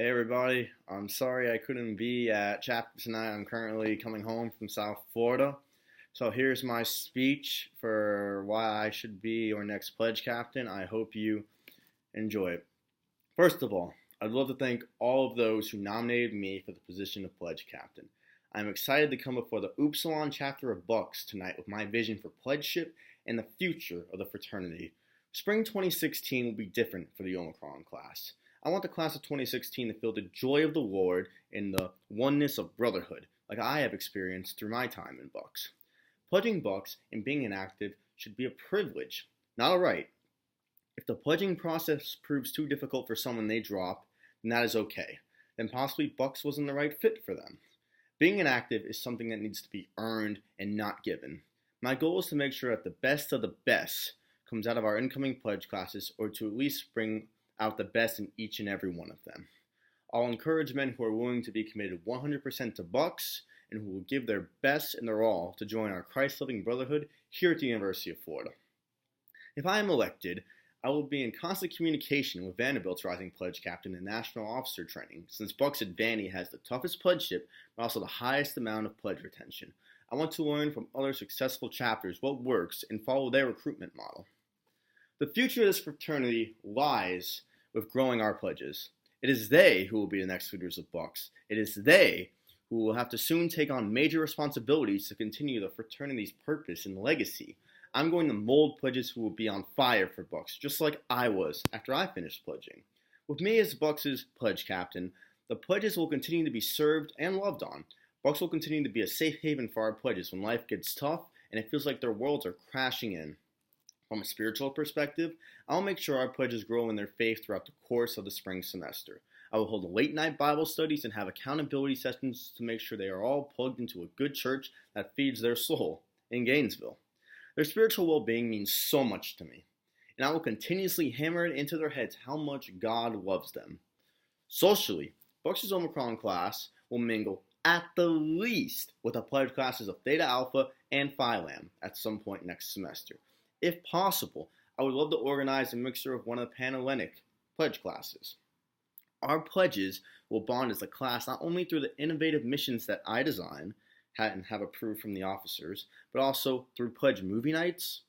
Hey everybody, I'm sorry I couldn't be at chapter tonight. I'm currently coming home from South Florida. So here's my speech for why I should be your next pledge captain. I hope you enjoy it. First of all, I'd love to thank all of those who nominated me for the position of pledge captain. I'm excited to come before the Upsilon chapter of Bucks tonight with my vision for pledgeship and the future of the fraternity. Spring 2016 will be different for the Omicron class. I want the class of 2016 to feel the joy of the Lord and the oneness of brotherhood, like I have experienced through my time in Bucks. Pledging Bucks and being inactive should be a privilege, not a right. If the pledging process proves too difficult for someone they drop, then that is okay. Then possibly Bucks wasn't the right fit for them. Being inactive is something that needs to be earned and not given. My goal is to make sure that the best of the best comes out of our incoming pledge classes, or to at least bring out the best in each and every one of them. I'll encourage men who are willing to be committed 100% to Bucks and who will give their best and their all to join our Christ-loving brotherhood here at the University of Florida. If I am elected, I will be in constant communication with Vanderbilt's rising pledge captain and national officer training, since Bucks at Vandy has the toughest pledgeship but also the highest amount of pledge retention. I want to learn from other successful chapters what works and follow their recruitment model. The future of this fraternity lies with growing our pledges. It is they who will be the next leaders of Bucks. It is they who will have to soon take on major responsibilities to continue the fraternity's purpose and legacy. I'm going to mold pledges who will be on fire for Bucks, just like I was after I finished pledging. With me as Bucks' pledge captain, the pledges will continue to be served and loved on. Bucks will continue to be a safe haven for our pledges when life gets tough and it feels like their worlds are crashing in. From a spiritual perspective, I'll make sure our pledges grow in their faith throughout the course of the spring semester. I will hold late-night Bible studies and have accountability sessions to make sure they are all plugged into a good church that feeds their soul in Gainesville. Their spiritual well-being means so much to me, and I will continuously hammer it into their heads how much God loves them. Socially, Bucks' Omicron class will mingle at the least with the pledge classes of Theta Alpha and Phi Lam at some point next semester. If possible, I would love to organize a mixture of one of the Panhellenic pledge classes. Our pledges will bond as a class not only through the innovative missions that I design and have approved from the officers, but also through pledge movie nights,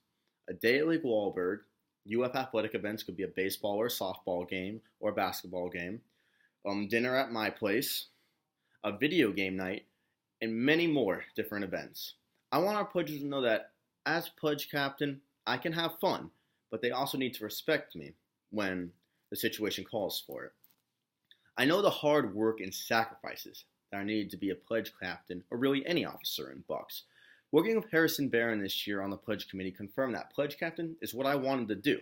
a day at Lake Wahlberg, UF athletic events, could be a baseball or a softball game or a basketball game, dinner at my place, a video game night, and many more different events. I want our pledges to know that as pledge captain, I can have fun, but they also need to respect me when the situation calls for it. I know the hard work and sacrifices that are needed to be a pledge captain, or really any officer in Bucks. Working with Harrison Barron this year on the pledge committee confirmed that pledge captain is what I wanted to do.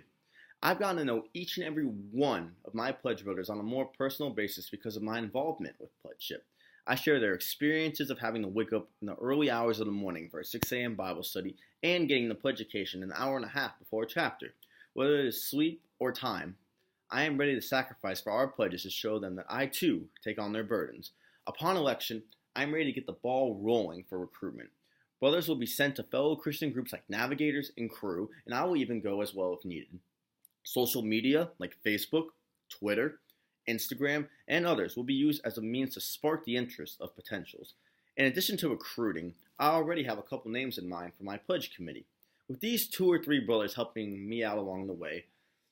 I've gotten to know each and every one of my pledge voters on a more personal basis because of my involvement with pledgeship. I share their experiences of having to wake up in the early hours of the morning for a 6 a.m. Bible study and getting the pledgification an hour and a half before a chapter. Whether it is sleep or time, I am ready to sacrifice for our pledges to show them that I too take on their burdens. Upon election, I am ready to get the ball rolling for recruitment. Brothers will be sent to fellow Christian groups like Navigators and Crew, and I will even go as well if needed. Social media like Facebook, Twitter, Instagram, and others will be used as a means to spark the interest of potentials. In addition to recruiting, I already have a couple names in mind for my pledge committee. With these 2 or 3 brothers helping me out along the way,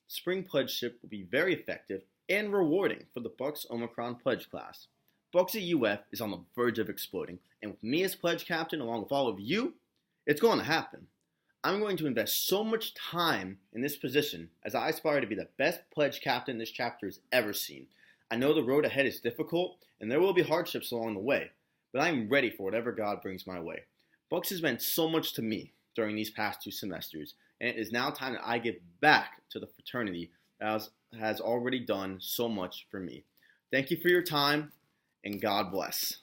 spring pledgeship will be very effective and rewarding for the Bucks Omicron pledge class. Bucks at UF is on the verge of exploding, and with me as pledge captain along with all of you, it's going to happen. I'm going to invest so much time in this position as I aspire to be the best pledge captain this chapter has ever seen. I know the road ahead is difficult and there will be hardships along the way, but I'm ready for whatever God brings my way. Bucks has meant so much to me during these past 2 semesters, and it is now time that I give back to the fraternity that has already done so much for me. Thank you for your time, and God bless.